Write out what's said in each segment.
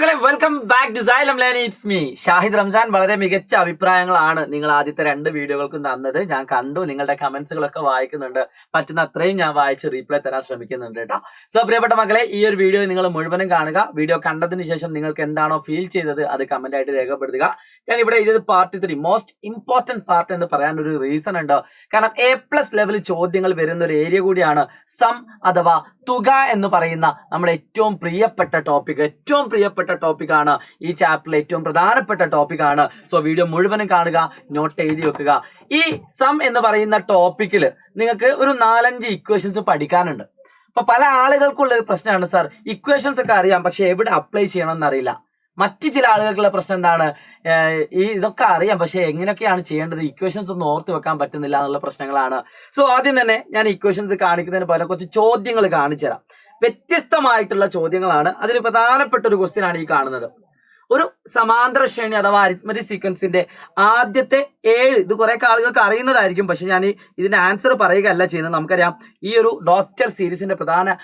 മക്കളെ welcome back to Xylem learning. It's me Shahid Ramzan. വളരെ മികച്ച അഭിപ്രായങ്ങളാണ് നിങ്ങൾ ആദ്യത്തെ 2 വീഡിയോകൾക്കും തന്നത്. ഞാൻ കണ്ടു, നിങ്ങളുടെ കമന്റ്സുകളൊക്കെ വായിക്കുന്നുണ്ട്. പറ്റുന്ന അത്രയും ഞാൻ വായിച്ച് റീപ്ലൈ തരാൻ ശ്രമിക്കുന്നുണ്ട് കേട്ടോ. സോ പ്രിയപ്പെട്ട മക്കളെ, ഈ ഒരു വീഡിയോ നിങ്ങൾ മുഴുവനും കാണുക. വീഡിയോ കണ്ടതിന് ശേഷം നിങ്ങൾക്ക് എന്താണോ ഫീൽ ചെയ്തത് അത് കമന്റ് ആയിട്ട് രേഖപ്പെടുത്തുക. ഞാൻ ഇവിടെ ഇത് പാർട്ട് 3 മോസ്റ്റ് ഇമ്പോർട്ടന്റ് പാർട്ട് എന്ന് പറയാൻ ഒരു റീസൺ ഉണ്ട്. കാരണം A+ ലെവൽ ചോദ്യങ്ങൾ വരുന്ന ഒരു ഏരിയ കൂടിയാണ് സം അഥവാ തുക എന്ന് പറയുന്ന നമ്മുടെ ഏറ്റവും പ്രിയപ്പെട്ട ടോപ്പിക് ആണ്. ഈ ചാപ്റ്ററിലെ ഏറ്റവും പ്രധാനപ്പെട്ട ടോപ്പിക് ആണ്. സോ വീഡിയോ മുഴുവനും കാണുക, നോട്ട് എഴുതി വെക്കുക. ഈ സം എന്ന് പറയുന്ന ടോപ്പിക്കിൽ നിങ്ങൾക്ക് ഒരു 4-5 ഇക്വേഷൻസ് പഠിക്കാനുണ്ട്. അപ്പൊ പല ആളുകൾക്കുള്ള പ്രശ്നമാണ്, സാർ ഇക്വേഷൻസ് ഒക്കെ അറിയാം പക്ഷെ എവിടെ അപ്ലൈ ചെയ്യണം എന്നറിയില്ല. മറ്റു ചില ആളുകൾക്കുള്ള പ്രശ്നം എന്താണ്, ഇതൊക്കെ അറിയാം പക്ഷെ എങ്ങനെയൊക്കെയാണ് ചെയ്യേണ്ടത്, ഇക്വേഷൻസ് ഒന്നും ഓർത്ത് വെക്കാൻ പറ്റുന്നില്ല എന്നുള്ള പ്രശ്നങ്ങളാണ്. സോ ആദ്യം തന്നെ ഞാൻ ഇക്വേഷൻസ് കാണിക്കുന്നതിന് പകരം കുറച്ച് ചോദ്യങ്ങൾ കാണിച്ചു തരാം. വ്യത്യസ്തമായിട്ടുള്ള ചോദ്യങ്ങളാണ്. അതിൽ പ്രധാനപ്പെട്ട ഒരു ക്വസ്റ്റ്യൻ ആണ് ഈ കാണുന്നത്. ഒരു സമാന്തര ശ്രേണി അഥവാ അരിത്മെറ്റിക് സീക്വൻസിന്റെ ആദ്യത്തെ 7, ഇത് കുറെ ആളുകൾക്ക് അറിയുന്നതായിരിക്കും, പക്ഷെ ഞാൻ ഇതിന്റെ ആൻസർ പറയുകയല്ല ചെയ്യുന്നത്. നമുക്കറിയാം ഈ ഒരു ഡോക്ടർ സീരീസിന്റെ പ്രധാന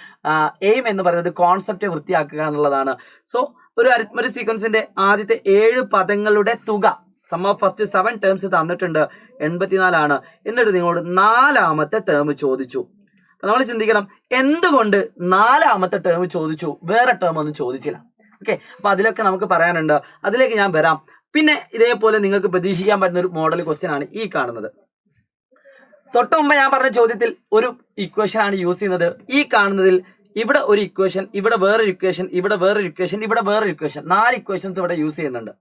എയിം എന്ന് പറയുന്നത് കോൺസെപ്റ്റ് വൃത്തിയാക്കുക എന്നുള്ളതാണ്. സോ ഒരു അരിത്മെറ്റിക് സീക്വൻസിന്റെ ആദ്യത്തെ 7 പദങ്ങളുടെ തുക, സം ഓഫ് ഫസ്റ്റ് 7 ടേംസ് തന്നിട്ടുണ്ട്, 84 ആണ്. എന്നിട്ട് നിങ്ങളോട് 4ാമത്തെ ടേം ചോദിച്ചു. നമ്മൾ ചിന്തിക്കണം, എന്തുകൊണ്ട് 4ാമത്തെ ടേം ചോദിച്ചു, വേറെ ടേം ഒന്നും ചോദിച്ചില്ല. ഓക്കെ, അപ്പൊ അതിലൊക്കെ നമുക്ക് പറയാനുണ്ട്, അതിലേക്ക് ഞാൻ വരാം. പിന്നെ ഇതേപോലെ നിങ്ങൾക്ക് പ്രതീക്ഷിക്കാൻ പറ്റുന്ന ഒരു മോഡൽ ക്വസ്റ്റ്യൻ ആണ് ഈ കാണുന്നത്. തൊട്ട് മുമ്പ് ഞാൻ പറഞ്ഞ ചോദ്യത്തിൽ ഒരു ഇക്വേഷൻ ആണ് യൂസ് ചെയ്യുന്നത്. ഈ കാണുന്നതിൽ ഇവിടെ ഒരു ഇക്വേഷൻ, ഇവിടെ വേറൊരു ഇക്വേഷൻ, ഇവിടെ വേറൊരു ഇക്വേഷൻ, ഇവിടെ വേറൊരു ഇക്വേഷൻ, 4 ഇക്വേഷൻസ് ഇവിടെ യൂസ് ചെയ്യുന്നുണ്ട്.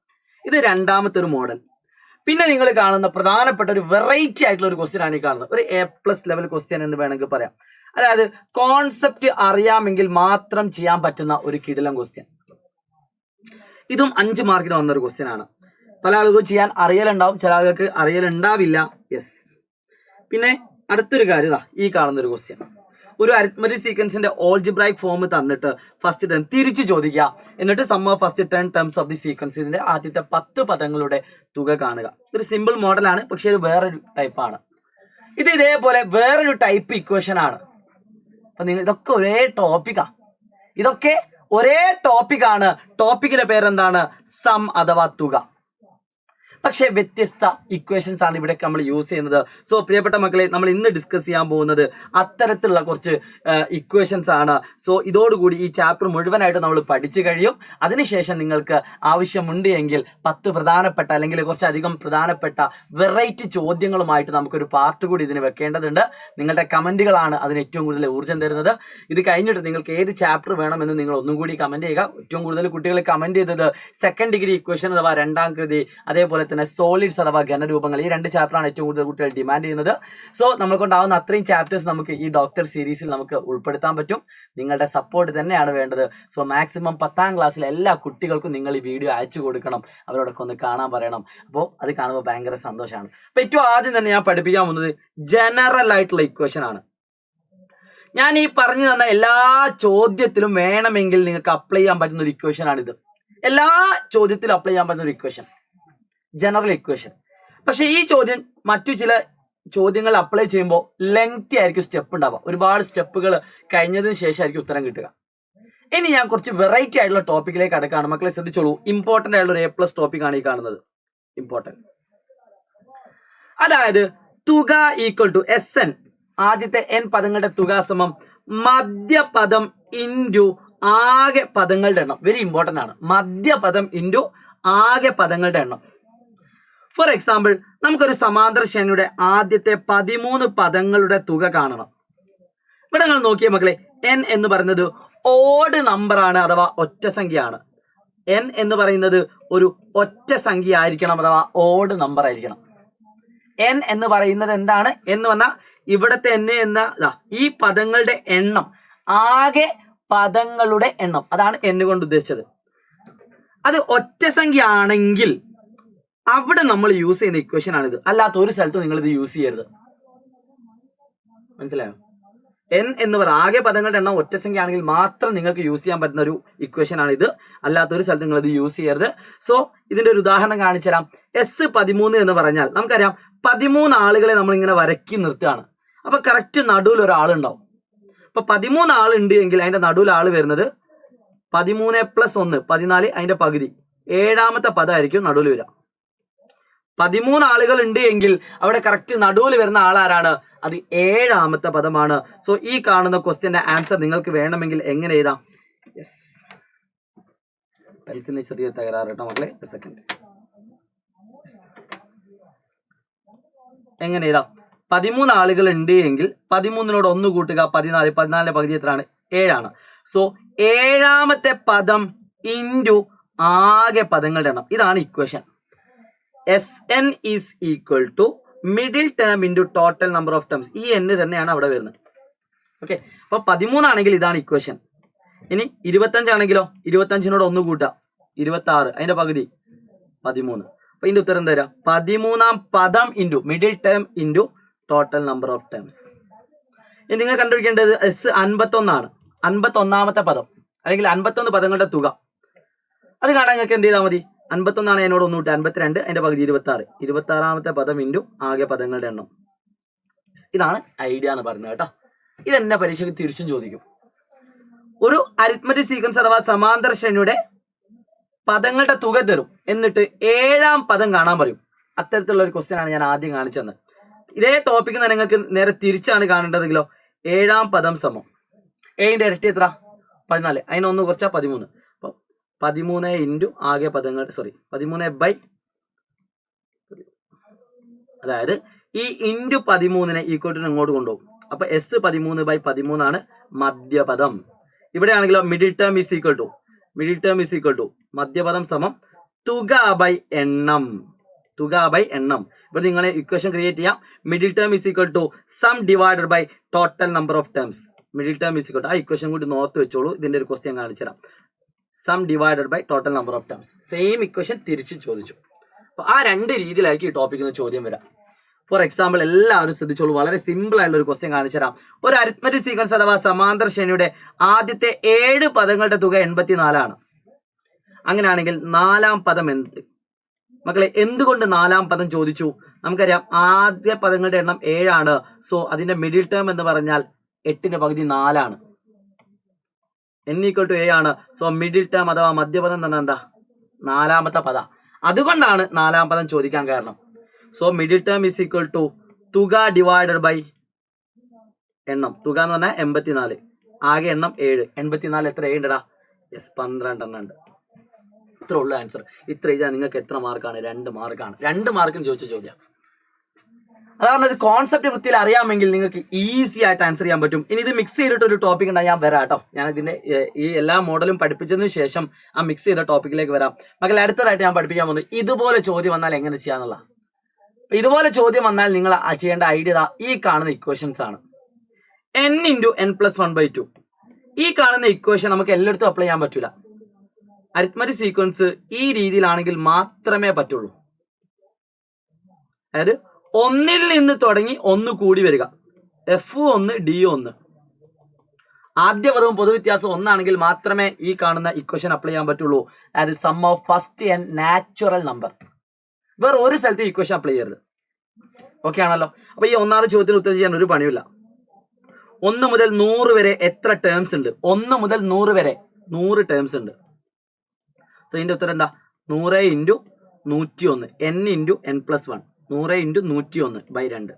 ഇത് രണ്ടാമത്തെ ഒരു മോഡൽ. പിന്നെ നിങ്ങൾ കാണുന്ന പ്രധാനപ്പെട്ട ഒരു വെറൈറ്റി ആയിട്ടുള്ള ഒരു ക്വസ്റ്റ്യൻ ആണ് ഈ കാണുന്നത്. ഒരു A+ ലെവൽ ക്വസ്റ്റ്യൻ എന്ന് വേണമെങ്കിൽ പറയാം. അതായത് കോൺസെപ്റ്റ് അറിയാമെങ്കിൽ മാത്രം ചെയ്യാൻ പറ്റുന്ന ഒരു കിടിലൻ ക്വസ്റ്റ്യൻ. ഇതും 5 മാർക്കിന് വന്നൊരു ക്വസ്റ്റ്യൻ ആണ്. പല ആളുകൾക്കും ചെയ്യാൻ അറിയലുണ്ടാവും, ചില ആളുകൾക്ക് അറിയലുണ്ടാവില്ല. യെസ്. പിന്നെ അടുത്തൊരു കാര്യം, ഈ കാണുന്ന ഒരു ക്വസ്റ്റ്യൻ. ഒരു അരിത്മെറ്റിക് സീക്വൻസിന്റെ ഓൾജിബ്രൈക് ഫോം തന്നിട്ട് ഫസ്റ്റ് ടേം തിരിച്ചു ചോദിക്കുക. എന്നിട്ട് sum of first 10 terms of the സീക്വൻസിന്റെ ആദ്യത്തെ 10 പദങ്ങളുടെ തുക കാണുക. ഒരു സിമ്പിൾ മോഡലാണ്, പക്ഷെ ഒരു വേറൊരു ടൈപ്പാണ്. ഇത് ഇതേപോലെ വേറൊരു ടൈപ്പ് ഇക്വേഷൻ ആണ്. അപ്പൊ നിങ്ങൾ ഇതൊക്കെ ഒരേ ടോപ്പിക്കാണ്. ടോപ്പിക്കിന്റെ പേരെന്താണ്? സം അഥവാ തുക. പക്ഷെ വ്യത്യസ്ത ഇക്വേഷൻസ് ആണ് ഇവിടെ നമ്മൾ യൂസ് ചെയ്യുന്നത്. സോ പ്രിയപ്പെട്ട മക്കളെ, നമ്മൾ ഇന്ന് ഡിസ്കസ് ചെയ്യാൻ പോകുന്നത് അത്തരത്തിലുള്ള കുറച്ച് ഇക്വേഷൻസ് ആണ്. സോ ഇതോടുകൂടി ഈ ചാപ്റ്റർ മുഴുവനായിട്ട് നമ്മൾ പഠിച്ചു കഴിയും. അതിനുശേഷം നിങ്ങൾക്ക് ആവശ്യമുണ്ട് എങ്കിൽ 10 പ്രധാനപ്പെട്ട അല്ലെങ്കിൽ കുറച്ചധികം പ്രധാനപ്പെട്ട വെറൈറ്റി ചോദ്യങ്ങളുമായിട്ട് നമുക്കൊരു പാർട്ട് കൂടി ഇതിന് വെക്കേണ്ടതുണ്ട്. നിങ്ങളുടെ കമന്റുകളാണ് അതിന് ഏറ്റവും കൂടുതൽ ഊർജ്ജം തരുന്നത്. ഇത് കഴിഞ്ഞിട്ട് നിങ്ങൾക്ക് ഏത് ചാപ്റ്റർ വേണമെന്ന് നിങ്ങൾ ഒന്നും കൂടി കമന്റ് ചെയ്യുക. ഏറ്റവും കൂടുതൽ കുട്ടികൾ കമന്റ് ചെയ്തത് 2nd ഡിഗ്രി ഇക്വേഷൻ അഥവാ 2ാം കൃതി, അതേപോലെ തന്നെ സോളിഡ്സ് അഥവാ ഘനരൂപങ്ങൾ, ഈ 2 ചാപ്റ്ററാണ് ഏറ്റവും കൂടുതൽ കുട്ടികൾ ഡിമാൻഡ് ചെയ്യുന്നത്. സോ നമ്മൾ കൊണ്ടാവുന്ന അത്രയും ചാപ്റ്റേഴ്സ് നമുക്ക് ഈ ഡോക്ടർ സീരീസിൽ നമുക്ക് ഉൾപ്പെടുത്താൻ പറ്റും. നിങ്ങളുടെ സപ്പോർട്ട് തന്നെയാണ് വേണ്ടത്. സോ മാക്സിമം 10ാം ക്ലാസ്സിലെ എല്ലാ കുട്ടികൾക്കും നിങ്ങൾ ഈ വീഡിയോ അയച്ചു കൊടുക്കണം, അവരോടൊക്കെ ഒന്ന് കാണാൻ പറയണം. അപ്പോൾ അത് കാണുമ്പോൾ ഭയങ്കര സന്തോഷമാണ്. അപ്പൊ ഏറ്റവും ആദ്യം തന്നെ ഞാൻ പഠിപ്പിക്കാൻ പോകുന്നത് ജനറൽ ആയിട്ടുള്ള ഇക്വേഷൻ ആണ്. ഞാൻ ഈ പറഞ്ഞു തന്ന എല്ലാ ചോദ്യത്തിലും വേണമെങ്കിൽ നിങ്ങൾക്ക് അപ്ലൈ ചെയ്യാൻ പറ്റുന്ന ഒരു ഇക്വേഷൻ ആണിത്. എല്ലാ ചോദ്യത്തിലും അപ്ലൈ ചെയ്യാൻ പറ്റുന്ന ഒരു ഇക്വേഷൻ, ജനറൽ ഇക്വേഷൻ. പക്ഷെ ഈ ചോദ്യം മറ്റു ചില ചോദ്യങ്ങൾ അപ്ലൈ ചെയ്യുമ്പോൾ ലെങ്തി ആയിരിക്കും സ്റ്റെപ്പ് ഉണ്ടാവുക. ഒരുപാട് സ്റ്റെപ്പുകൾ കഴിഞ്ഞതിന് ശേഷമായിരിക്കും ഉത്തരം കിട്ടുക. ഇനി ഞാൻ കുറച്ച് വെറൈറ്റി ആയിട്ടുള്ള ടോപ്പിക്കിലേക്ക് അടക്കാണ്. മക്കളെ ശ്രദ്ധിച്ചോളൂ, ഇമ്പോർട്ടന്റ് ആയിട്ടുള്ള ഒരു A+ ടോപ്പിക് ആണ് ഈ കാണുന്നത്. ഇമ്പോർട്ടന്റ്, അതായത് തുക ഈക്വൽ ടു SN, ആദ്യത്തെ N പദങ്ങളുടെ തുക സമം മധ്യപദം ഇൻറ്റു ആകെ പദങ്ങളുടെ എണ്ണം. വെരി ഇമ്പോർട്ടന്റ് ആണ്, മധ്യപദം ഇൻറ്റു ആകെ പദങ്ങളുടെ എണ്ണം. ഫോർ എക്സാമ്പിൾ, നമുക്കൊരു സമാന്തര ശ്രേണിയുടെ ആദ്യത്തെ 13 പദങ്ങളുടെ തുക കാണണം. ഇവിടെ നിങ്ങൾ നോക്കിയേ മക്കളെ, N എന്ന് പറയുന്നത് ഓഡ് നമ്പർ ആണ് അഥവാ ഒറ്റ സംഖ്യയാണ്. N എന്ന് പറയുന്നത് ഒരു ഒറ്റ സംഖ്യ ആയിരിക്കണം അഥവാ ഓഡ് നമ്പർ ആയിരിക്കണം. N എന്ന് പറയുന്നത് എന്താണ് എന്ന് പറഞ്ഞാൽ ഇവിടത്തെ N എന്ന ഈ പദങ്ങളുടെ എണ്ണം, ആകെ പദങ്ങളുടെ എണ്ണം, അതാണ് N കൊണ്ട് ഉദ്ദേശിച്ചത്. അത് ഒറ്റ സംഖ്യ ആണെങ്കിൽ അവിടെ നമ്മൾ യൂസ് ചെയ്യുന്ന ഇക്വേഷൻ ആണിത്. അല്ലാത്ത ഒരു സ്ഥലത്തും നിങ്ങൾ ഇത് യൂസ് ചെയ്യരുത്. മനസ്സിലായോ? N എന്ന് പറയുന്നത് ആകെ പദങ്ങളുടെ എണ്ണം ഒറ്റ സംഖ്യ ആണെങ്കിൽ മാത്രം നിങ്ങൾക്ക് യൂസ് ചെയ്യാൻ പറ്റുന്ന ഒരു ഇക്വേഷൻ ആണ് ഇത്. അല്ലാത്ത ഒരു സ്ഥലത്ത് നിങ്ങൾ ഇത് യൂസ് ചെയ്യരുത്. സോ ഇതിന്റെ ഒരു ഉദാഹരണം കാണിച്ചു തരാം. S13 എന്ന് പറഞ്ഞാൽ നമുക്കറിയാം 13 ആളുകളെ നമ്മൾ ഇങ്ങനെ വരക്കി നിർത്തുകയാണ്. അപ്പൊ കറക്റ്റ് നടുവിൽ ഒരാളുണ്ടാവും. അപ്പൊ 13 ആളുണ്ട് എങ്കിൽ അതിന്റെ നടുവിൽ ആള് വരുന്നത് 13 + 1 14, അതിന്റെ പകുതി. ഏഴാമത്തെ പദമായിരിക്കും നടുവിൽ വരിക. 13 ആളുകൾ ഉണ്ട് എങ്കിൽ അവിടെ കറക്റ്റ് നടുവിൽ വരുന്ന ആളാരാണ്? അത് ഏഴാമത്തെ പദമാണ്. സോ ഈ കാണുന്ന ക്വസ്റ്റ്യന്റെ ആൻസർ നിങ്ങൾക്ക് വേണമെങ്കിൽ എങ്ങനെ എഴുതാം? യെസ്, പെൻസിലിന് ചെറിയ തകരാറ് കേട്ടോ മക്കളെ, ഒരു സെക്കൻഡ്. എങ്ങനെ എഴുതാം? 13 ആളുകൾ ഉണ്ട് എങ്കിൽ 13നോട് 1 കൂട്ടുക 14. 14ന്റെ പകുതി എത്രയാണ്? 7 സോ ഏഴാമത്തെ പദം ഇൻറ്റു ആകെ പദങ്ങളുടെ എണ്ണം. ഇതാണ് equation. SN is equal to middle term into total number of terms. ഈ n തന്നെയാണ് അവിടെ വരുന്നത്. ഓക്കെ, അപ്പൊ 13 ആണെങ്കിൽ ഇതാണ് ഇക്വേഷൻ. ഇനി 25 ആണെങ്കിലോ 25നോട് 1 കൂട്ടുക 26, അതിന്റെ പകുതി 13. അപ്പൊ ഇതിന്റെ ഉത്തരം എന്താ വരിക? 13ാം പദം into middle term into total number of terms. ഇനി നിങ്ങൾ കണ്ടുപിടിക്കേണ്ടത് S 51 51ാമത്തെ പദം അല്ലെങ്കിൽ 51 പദങ്ങളുടെ തുക. അത് കാണാൻ നിങ്ങൾക്ക് എന്ത് ചെയ്താൽ മതി? 51 എന്നോട് 1 കൂട്ടുക 52, അതിന്റെ പകുതി 26. 26ാമത്തെ പദം ഇൻറ്റു ആകെ പദങ്ങളുടെ എണ്ണം. ഇതാണ് ഐഡിയ എന്ന് പറയുന്നത് കേട്ടോ. ഇതെന്നെ പരീക്ഷയ്ക്ക് തിരിച്ചും ചോദിക്കും. ഒരു അരിത്മെറ്റിക് സീക്വൻസ് അഥവാ സമാന്തര ശ്രേണിയുടെ പദങ്ങളുടെ തുക തരും, എന്നിട്ട് ഏഴാം പദം കാണാൻ പറയും. അത്തരത്തിലുള്ള ഒരു ക്വസ്റ്റ്യൻ ആണ് ഞാൻ ആദ്യം കാണിച്ചത്. ഇതേ ടോപ്പിക് നിങ്ങൾക്ക് നേരെ തിരിച്ചാണ് കാണേണ്ടതെങ്കിലോ, ഏഴാം പദം സമം ഏഴിന്റെ ഇരട്ടി എത്ര? 14. അതിനൊന്ന് കുറച്ചാൽ 13. അപ്പൊ 13 ഇൻറ്റു ആകെ പദങ്ങൾ 13 അതായത് ഈ ഇൻറ്റു 13നെ ഈക്വലിന് ഇങ്ങോട്ട് കൊണ്ടുപോകും. അപ്പൊ S 13/13 ആണ് മധ്യപദം. ഇവിടെ ആണെങ്കിലോ middle term is equal to മധ്യപദം സമം തുക ബൈ എണ്ണം. ഇവിടെ നിങ്ങളെ ഇക്വേഷൻ ക്രിയേറ്റ് ചെയ്യാം. Middle term is equal to sum divided by total number of terms. Middle term is equal to, ആ ഇക്വേഷൻ കൂടി നോർത്ത് വെച്ചോളൂ. ഇതിന്റെ ഒരു ക്വസ്റ്റ്യൻ കാണിച്ചുതരാം. Sum divided by total number of terms. Same equation തിരിച്ച് ചോദിച്ചു. അപ്പൊ ആ രണ്ട് രീതിയിലായിരിക്കും ഈ ടോപ്പിക്കിന് ചോദ്യം വരാം. ഫോർ എക്സാമ്പിൾ എല്ലാവരും ശ്രദ്ധിച്ചോളൂ. വളരെ സിമ്പിൾ ആയിട്ടുള്ള ഒരു ക്വസ്റ്റ്യൻ കാണിച്ചു തരാം. ഒരു അരിത്മെറ്റിക് സീക്വൻസ് അഥവാ സമാന്തര ശ്രേണിയുടെ ആദ്യത്തെ 7 പദങ്ങളുടെ തുക 84. അങ്ങനെയാണെങ്കിൽ 4ാം പദം എന്ത്? മക്കളെ, എന്തുകൊണ്ട് 4ാം പദം ചോദിച്ചു? നമുക്കറിയാം ആദ്യ പദങ്ങളുടെ എണ്ണം 7. സോ അതിന്റെ മിഡിൽ ടേം എന്ന് പറഞ്ഞാൽ 8ന്റെ പകുതി 4. n = 7. സോ മിഡിൽ ടേം അഥവാ മധ്യപദം തന്നെ എന്താ? 4ാമത്തെ പദ. അതുകൊണ്ടാണ് 4ാം പദം ചോദിക്കാൻ കാരണം. So middle term is equal to തുക ഡിവൈഡഡ് ബൈ എണ്ണം. തുക എന്ന് പറഞ്ഞാൽ 84, ആകെ എണ്ണം 7. 84 എത്ര 7 ഉണ്ടടാ? യെസ്, 12 ഉണ്ട്. ഇത്ര ഉള്ള ആൻസർ. ഇത്ര എഴുതാൻ നിങ്ങൾക്ക് എത്ര മാർക്കാണ്? 2 മാർക്കാണ്. 2 മാർക്കിന് ചോദിച്ച ചോദ്യം. അതാണ് ഇത്. കോൺസെപ്റ്റ് വൃത്തിയിൽ അറിയാമെങ്കിൽ നിങ്ങൾക്ക് ഈസി ആയിട്ട് ആൻസർ ചെയ്യാൻ പറ്റും. ഇനി ഇത് മിക്സ് ചെയ്തിട്ട് ഒരു ടോപ്പിക് ഉണ്ടായി ഞാൻ വരാം കേട്ടോ. ഞാൻ ഇതിന്റെ ഈ എല്ലാ മോഡലും പഠിപ്പിച്ചതിന് ശേഷം ആ മിക്സ് ചെയ്ത ടോപ്പിക്കിലേക്ക് വരാം. മക്കളെ, അടുത്തതായിട്ട് ഞാൻ പഠിപ്പിക്കാൻ പോകുന്നത് ഇതുപോലെ ചോദ്യം വന്നാൽ എങ്ങനെ ചെയ്യാന്നുള്ള. ഇതുപോലെ ചോദ്യം വന്നാൽ നിങ്ങൾ ചെയ്യേണ്ട ഐഡിയ ഈ കാണുന്ന ഇക്വേഷൻസ് ആണ്. n × n+1/2. ഈ കാണുന്ന ഇക്വേഷൻ നമുക്ക് എല്ലായിടത്തും അപ്ലൈ ചെയ്യാൻ പറ്റൂല. അരിത്മെറ്റിക് സീക്വൻസ് ഈ രീതിയിലാണെങ്കിൽ മാത്രമേ പറ്റുള്ളൂ. അതായത് 1ൽ നിന്ന് തുടങ്ങി 1 കൂടി വരിക. F1 D1. ആദ്യ പദവും പൊതുവ്യത്യാസം 1 ആണെങ്കിൽ മാത്രമേ ഈ കാണുന്ന ഇക്വേഷൻ അപ്ലൈ ചെയ്യാൻ പറ്റുള്ളൂ. അതായത് sum of first n natural number. വേറെ ഒരു സ്ഥലത്ത് ഇക്വേഷൻ അപ്ലൈ ചെയ്യരുത്. ഓക്കെ ആണല്ലോ? അപ്പൊ ഈ 1ാമത്തെ ചോദ്യത്തിന് ഉത്തരം ചെയ്യാൻ ഒരു പണിയില്ല. 1 മുതൽ 100 വരെ എത്ര ടേംസ് ഉണ്ട്? 1 മുതൽ 100 വരെ 100 ടേംസ് ഉണ്ട്. സോ ഇതിന്റെ ഉത്തരം എന്താ? 100 × 101 n × n+1. 100 × 101/2.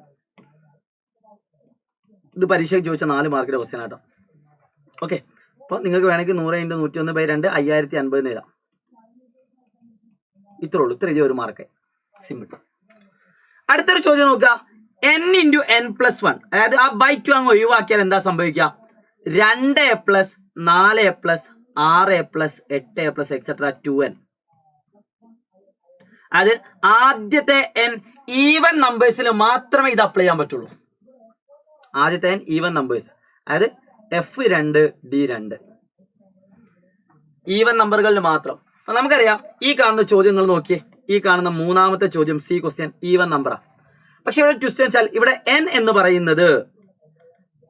ഇത് പരീക്ഷയ്ക്ക് ചോദിച്ച 4 മാർക്കിന്റെ ക്വസ്റ്റ്യൻ ആട്ടോ. ഓക്കെ, അപ്പൊ നിങ്ങൾക്ക് വേണമെങ്കിൽ 100 × 101/2 5050 എഴുതാം. ഇത്രേ ഉള്ളൂ. ഇത്ര ഒരു മാർക്ക്. സിമ്പിൾ. അടുത്തൊരു ചോദ്യം നോക്കുക. n × n+1. അതായത് ആ /2 അങ്ങ് ഒഴിവാക്കിയാൽ എന്താ സംഭവിക്കുക? 2a+, 4a+, 6a+, 8a+, etcetera 2n. അതായത് ആദ്യത്തെ n ഈവൻ നമ്പേഴ്സിൽ മാത്രമേ ഇത് അപ്ലൈ ചെയ്യാൻ പറ്റുള്ളൂ. ആദ്യത്തെ n ഈവൻ നമ്പേഴ്സ്, അതായത് F2 D2 ഈവൻ നമ്പറുകളിൽ മാത്രം. അപ്പൊ നമുക്കറിയാം ഈ കാണുന്ന ചോദ്യങ്ങൾ നോക്കിയേ. ഈ കാണുന്ന 3ാമത്തെ ചോദ്യം C ക്വസ്റ്റ്യൻ ഈവൻ നമ്പറാ. പക്ഷെ ഇവിടെ ട്വിസ്റ്റ് വെച്ചാൽ ഇവിടെ n എന്ന് പറയുന്നത്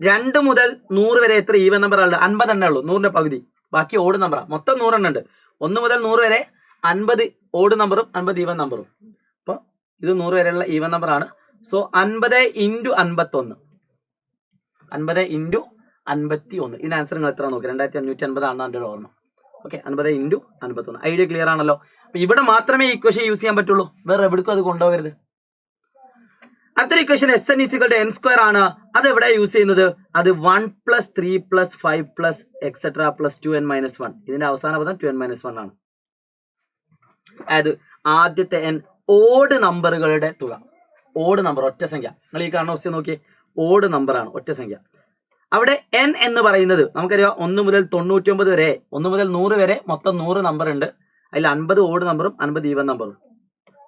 2 മുതൽ 100 വരെ എത്ര ഈവൻ നമ്പർ ആണ്? 50 എണ്ണേ ഉള്ളൂ. 100ന്റെ പകുതി. ബാക്കി ഓഡ് നമ്പറാ. മൊത്തം 100 എണ്ണം ഉണ്ട്. 1 മുതൽ 100 വരെ 50 ഓഡ് നമ്പറും 50 ഈവൻ നമ്പറും. അപ്പൊ ഇത് 100 വരെയുള്ള ഈവൻ നമ്പർ ആണ്. സോ 50 × 51. 50 × 51. ഇതിന് ആൻസർ നിങ്ങൾ എത്ര നോക്കുക? 2550 ആണെന്ന് എൻ്റെ ഓർമ്മ. Okay, 50 into 51. ഐഡിയ ക്ലിയർ ആണല്ലോ. അപ്പൊ ഇവിടെ മാത്രമേ ഇക്വേഷൻ യൂസ് ചെയ്യാൻ പറ്റുള്ളൂ, വേറെ എവിടേക്കും അത് കൊണ്ടുപോകരുത്. അടുത്തൊരു ഇക്വേഷൻ SN = n² ആണ്. അത് എവിടെ യൂസ് ചെയ്യുന്നത്? അത് 1 + 3 + 5 + etc. + 2n - 1. ഇതിന്റെ അവസാന പദം 2n - 1 ആണ്. അതായത് ആദ്യത്തെ n ഓഡ് നമ്പറുകളുടെ തുക. ഓഡ് നമ്പർ ഒറ്റ സംഖ്യ. നിങ്ങൾ ഈ കാണുന്ന ക്വസ്റ്റ്യൻ നോക്കിയേ, ഓഡ് നമ്പർ ആണ്, ഒറ്റ സംഖ്യ. അവിടെ n എന്ന് പറയുന്നത് നമുക്കറിയാം 1 മുതൽ 99 വരെ, 1 മുതൽ 100 വരെ മൊത്തം 100 നമ്പർ ഉണ്ട്. അതിൽ 50 ഓഡ് നമ്പറും 50 ഈവൻ നമ്പറും.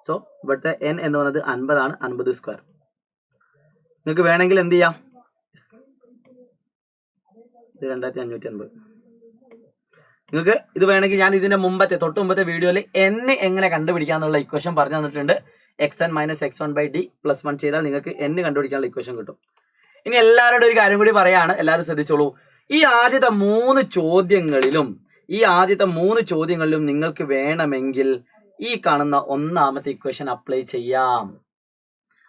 സോ ഇവിടുത്തെ n എന്ന് പറയുന്നത് 50 ആണ്, 50². നിങ്ങൾക്ക് വേണമെങ്കിൽ എന്ത് ചെയ്യാം, ഇത് 2550. നിങ്ങൾക്ക് ഇത് വേണമെങ്കിൽ ഞാൻ ഇതിന്റെ തൊട്ട് മുമ്പത്തെ വീഡിയോയിൽ n എങ്ങനെ കണ്ടുപിടിക്കാന്നുള്ള ഇക്വേഷൻ പറഞ്ഞു തന്നിട്ടുണ്ട്. xn - x1/d + 1 ചെയ്താൽ നിങ്ങൾക്ക് n കണ്ടുപിടിക്കാനുള്ള ഇക്വേഷൻ കിട്ടും. ഇനി എല്ലാവരുടെ ഒരു കാര്യം കൂടി പറയാണ്, എല്ലാവരും ശ്രദ്ധിച്ചോളൂ. ഈ ആദ്യത്തെ 3 ചോദ്യങ്ങളിലും നിങ്ങൾക്ക് വേണമെങ്കിൽ ഈ കാണുന്ന ഒന്നാമത്തെ ഇക്വേഷൻ അപ്ലൈ ചെയ്യാം.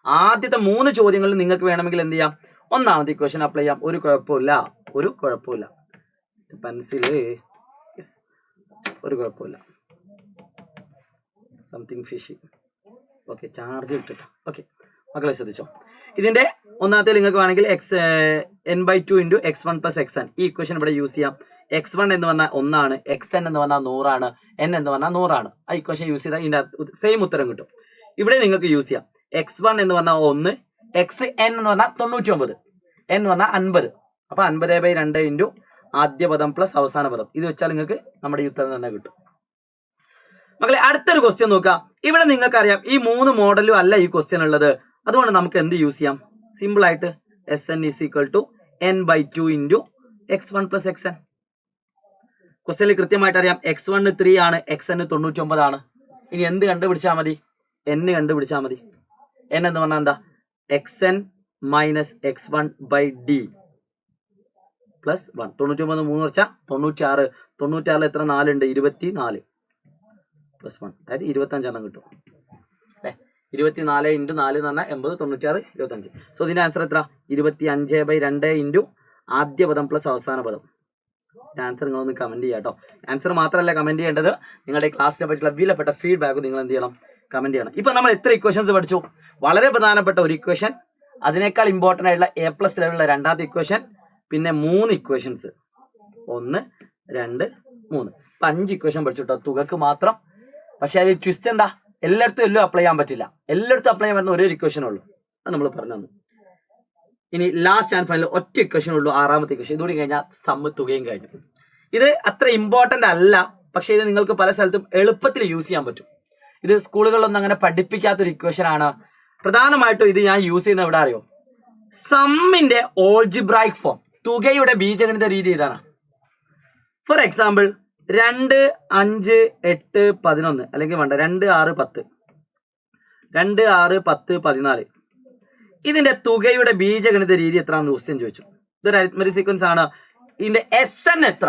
ആദ്യത്തെ 3 ചോദ്യങ്ങളിൽ നിങ്ങൾക്ക് വേണമെങ്കിൽ എന്ത് ചെയ്യാം, ഒന്നാമത്തെ ഇക്വേഷൻ അപ്ലൈ ചെയ്യാം. ഒരു കുഴപ്പമില്ല. പെൻസില് ഒരു കുഴപ്പമില്ല. Something fishy. ഓക്കെ, ചാർജ് ഇട്ടിട്ട്. ഓക്കെ മക്കളെ ശ്രദ്ധിച്ചോ. ഇതിന്റെ ഒന്നാമത്തെ നിങ്ങൾക്ക് വേണമെങ്കിൽ n/2 × x1 + xn ഈ ഇക്വേഷൻ ഇവിടെ യൂസ് ചെയ്യാം. x1 എന്ന് പറഞ്ഞാൽ 1 ആണ്, xn എന്ന് പറഞ്ഞാൽ 100 ആണ്, n എന്ന് പറഞ്ഞാൽ 100 ആണ്. ആ ഇക്വേഷൻ യൂസ് ചെയ്താൽ ഇതിന്റെ സെയിം ഉത്തരം കിട്ടും. ഇവിടെ നിങ്ങൾക്ക് യൂസ് ചെയ്യാം. x1 എന്ന് പറഞ്ഞാൽ 1, xn എന്ന് പറഞ്ഞാൽ 99, n എന്ന് പറഞ്ഞാൽ 50. അപ്പൊ 50/2 × ആദ്യ പദം പ്ലസ് അവസാന പദം. ഇത് വെച്ചാൽ നിങ്ങൾക്ക് നമ്മുടെ ഈ ഉത്തരം തന്നെ കിട്ടും. മക്കളെ അടുത്തൊരു ക്വസ്റ്റ്യൻ നോക്കുക. ഇവിടെ നിങ്ങൾക്ക് അറിയാം ഈ 3 മോഡലും അല്ല ഈ ക്വസ്റ്റ്യൻ ഉള്ളത്. അതുകൊണ്ട് നമുക്ക് എന്ത് യൂസ് ചെയ്യാം? സിമ്പിൾ ആയിട്ട് SN = n/2 × x1 + xn. ക്വസ്റ്റ്യനിൽ കൃത്യമായിട്ട് അറിയാം x1 3 ആണ്, xn 99 ആണ്. ഇനി എന്ത് കണ്ടുപിടിച്ചാൽ മതി? n കണ്ടുപിടിച്ചാൽ മതി. n എന്ന് പറഞ്ഞാൽ എന്താ? xn - x1/d + 1. 99 3 കുറച്ചാൽ 96. 96 എത്ര 4 ഉണ്ട്? 24 + 1, അതായത് 25 എണ്ണം കിട്ടും. 24 × 4 എന്ന് പറഞ്ഞാൽ 80, 96, 25. സോ ഇതിന്റെ ആൻസർ എത്ര? 25/2 × ആദ്യ പദം പ്ലസ് അവസാന പദം. ആൻസർ നിങ്ങളൊന്ന് കമന്റ് ചെയ്യാം കേട്ടോ. ആൻസർ മാത്രമല്ല കമന്റ് ചെയ്യേണ്ടത്, നിങ്ങളുടെ ക്ലാസ്സിനെ പറ്റിയുള്ള വിലപ്പെട്ട ഫീഡ്ബാക്ക് നിങ്ങൾ എന്ത് ചെയ്യണം? കമന്റ് ചെയ്യണം. ഇപ്പൊ നമ്മൾ എത്ര ഇക്വേഷൻസ് പഠിച്ചു? വളരെ പ്രധാനപ്പെട്ട ഒരു ഇക്വേഷൻ, അതിനേക്കാൾ ഇമ്പോർട്ടന്റ് ആയിട്ടുള്ള A+ ലെവലുള്ള രണ്ടാമത്തെ ഇക്വേഷൻ, പിന്നെ 3 ഇക്വേഷൻസ്, 1, 2, 3. 5 ഇക്വേഷൻ പഠിച്ചു കേട്ടോ, തുകക്ക് മാത്രം. പക്ഷെ അതിൽ ട്വിസ്റ്റ് എന്താ? എല്ലായിടത്തും എല്ലാം അപ്ലൈ ചെയ്യാൻ പറ്റില്ല. എല്ലായിടത്തും അപ്ലൈ ചെയ്യാൻ പറ്റുന്ന ഒരേ ഇക്വേഷൻ ഉള്ളൂ. അത് നമ്മൾ പറഞ്ഞു തന്നു. ഇനി ലാസ്റ്റ് ആൻഡ് ഫൈനൽ ഒറ്റ ഇക്വേഷൻ ഉള്ളൂ, 6ാമത്തെ ഇക്വേഷൻ. ഇതുകൂടി കഴിഞ്ഞാൽ തുകയും കഴിഞ്ഞു. ഇത് അത്ര ഇമ്പോർട്ടന്റ് അല്ല, പക്ഷെ ഇത് നിങ്ങൾക്ക് പല സ്ഥലത്തും എളുപ്പത്തിൽ യൂസ് ചെയ്യാൻ പറ്റും. ഇത് സ്കൂളുകളിലൊന്നും അങ്ങനെ പഠിപ്പിക്കാത്തൊരു ഇക്വേഷൻ ആണ്. പ്രധാനമായിട്ടും ഇത് ഞാൻ യൂസ് ചെയ്യുന്ന എവിടെ അറിയോ? സമ്മിന്റെ ഓൾജിബ്രായിക് ഫോം, തുകയുടെ ബീജഗണിത രീതി ഇതാണ്. ഫോർ എക്സാമ്പിൾ 2, 5, 8, 11 അല്ലെങ്കിൽ വേണ്ട 2, 6, 10, 2, 6, 10, 14. ഇതിന്റെ തുകയുടെ ബീജഗണിത രീതി എത്രയാണെന്ന് ക്വസ്റ്റ്യൻ ചോദിച്ചു. ഇതൊരു അരിത്മെറ്റിക് സീക്വൻസ് ആണ്. ഇതിന്റെ SN എത്ര?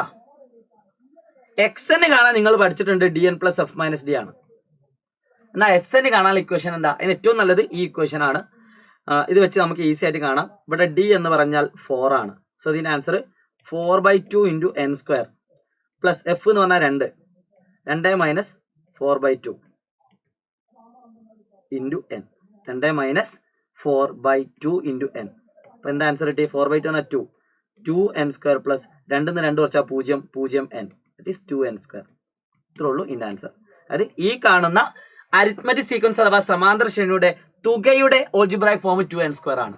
XN കാണാൻ നിങ്ങൾ പഠിച്ചിട്ടുണ്ട് dn + f - d ആണ്. എന്നാൽ SN കാണാൻ ഇക്വേഷൻ എന്താ? അതിന് ഏറ്റവും നല്ലത് ഈ ഇക്വേഷൻ ആണ്. ഇത് വെച്ച് നമുക്ക് ഈസി ആയിട്ട് കാണാം. ഇവിടെ d എന്ന് പറഞ്ഞാൽ 4 ആണ്. സോ ഇതിന്റെ ആൻസർ 4/2 × n² പ്ലസ് f എന്ന് പറഞ്ഞാൽ 2, 2 - 4/2 × n, 2 - 4/2 × n. അപ്പൊ എന്താ ആൻസർ കിട്ടി? 4/2 എന്നാൽ 2, 2n² പ്ലസ് 2 ന്ന് 2 കുറച്ചാൽ 0, 0n, ദാറ്റ് ഈസ് 2n². ഇത്രേ ഉള്ളൂ ഇതിന്റെ ആൻസർ. അതായത് ഈ കാണുന്ന അരിത്മെറ്റിക് സീക്വൻസ് അഥവാ സമാന്തര ശ്രേണിയുടെ തുകയുടെ ഓൾജിബ്രായിക് ഫോം 2n² ആണ്.